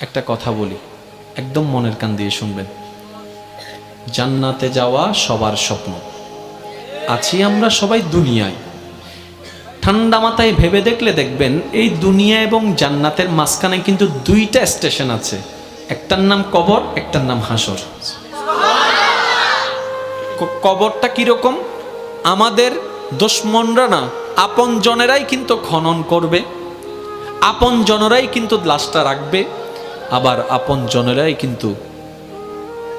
একটা কথা বলি, একদম মনের কান দিয়ে শুনবেন। জান্নাতে যাওয়া সবার স্বপ্ন। আছি আমরা সবাই দুনিয়ায়। ঠান্ডা মাথায় ভেবে দেখলে দেখবেন এই দুনিয়া এবং জান্নাতের মাঝখানে কিন্তু দুইটা স্টেশন আছে, একটার নাম কবর, একটার নাম হাসর। কবরটা কিরকম? আমাদের দুশমনরা না, আপন জনেরাই কিন্তু খনন করবে, আপন জনেরাই কিন্তু লাশটা রাখবে, আবার আপন জনেরাই কিন্তু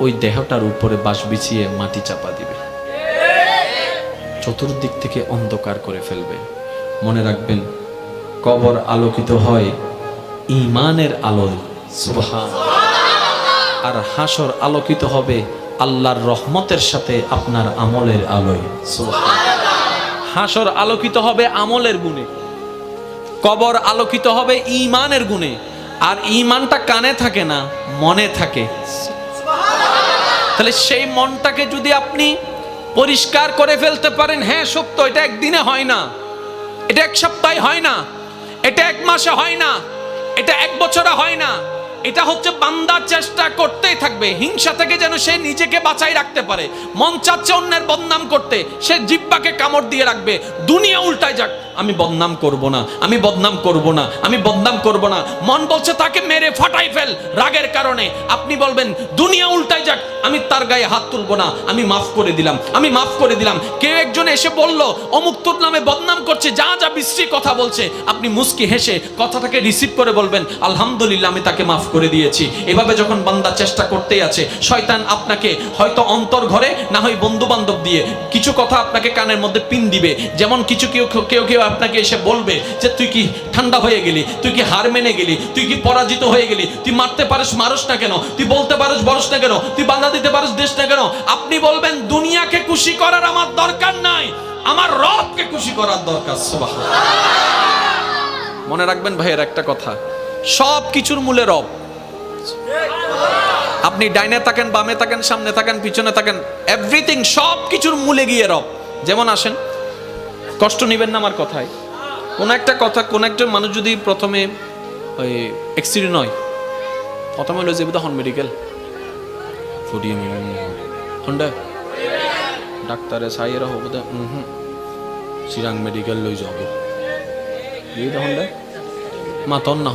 ওই দেহটার উপরে বাঁশ বিছিয়ে মাটি চাপা দিবে, চতুর্দিক থেকে অন্ধকার করে ফেলবে। মনে রাখবেন, কবর আলোকিত হয় ঈমানের আলোয়, সুবহানাল্লাহ। আর হাসর আলোকিত হবে আল্লাহর রহমতের সাথে আপনার আমলের আলোয়, সুবহানাল্লাহ। হাসর আলোকিত হবে আমলের গুণে, কবর আলোকিত হবে ঈমানের গুণে। আর ঈমানটা কানে থাকে না, মনে থাকে। তাহলে সেই মনটাকে যদি আপনি পরিষ্কার করে ফেলতে পারেন, হ্যাঁ সত্য, এটা একদিনে হয় না, এটা এক সপ্তাহে হয় না, এটা এক মাসে হয় না, এটা এক বছরে হয় না, এটা হচ্ছে বান্দা চেষ্টা করতেই থাকবে। হিংসা থেকে যেন সে নিজেকে বাঁচাই রাখতে পারে। মন চাচ্ছে অন্যের বদনাম করতে, সে জিহ্বাকে কামড় দিয়ে রাখবে। দুনিয়া উল্টায় যাক, আমি বদনাম করব না, আমি বদনাম করব না, আমি বদনাম করব না। মন বলছে তাকে মেরে ফাটাই ফেল রাগের কারণে। আপনি বলবেন দুনিয়া উল্টায় যাক, আমি তার গায়ে হাত তুলব না, আমি মাফ করে দিলাম, আমি মাফ করে দিলাম। কেউ একজন এসে বলল অমুক তোর নামে বদনাম করছে, যা যা বিশ্রী কথা বলছে, আপনি মুস্কি হেসে কথাটাকে রিসিভ করে বলবেন আলহামদুলিল্লাহ, আমি তাকে মাফ করে দিয়েছি। এভাবে যখন বান্দা চেষ্টা করতেই আছে, শয়তান আপনাকে হয়তো অন্তর ঘরে, না হয় বন্ধু বান্ধব দিয়ে কিছু কথা আপনাকে কানের মধ্যে পিন দিবে। যেমন কিছু কেউ আপনাকে এসে বলবে যে তুই কি ঠান্ডা হয়ে গেলি, তুই কি হার মেনে গেলি, তুই কি পরাজিত হয়ে গেলি, তুই মারতে পারিস মারস না কেন, তুই বলতে পারিস বলস না কেন, তুই বাধা দিতে পারিস দেশ না কেন। আপনি বলবেন দুনিয়াকে খুশি করার আমার দরকার নাই, আমার রবকে খুশি করার দরকার। সুবহানাল্লাহ। মনে রাখবেন ভাইয়ের একটা কথা, সব কিছুর মূলে রব। আপনি ডাইনে থাকেন, বামে থাকেন, সামনে থাকেন, পিছনে থাকেন, এভরিথিং, সব কিছুর মূলে গিয়ে রব। যেমন আসেন, কষ্ট নেবেন না আমার কথায়। কোন একটা কথা, কোন একটা মানুষ যদি প্রথমে ওই অ্যাক্সিডেন্ট হয়, প্রথমে হলো যাবে তখন মেডিকেল ফুটিয়ে হন্ডা ডাক্তারে সাইয়েরা হবো দে চিরাং মেডিকেল লই যাব এই হন্ডা মাতন না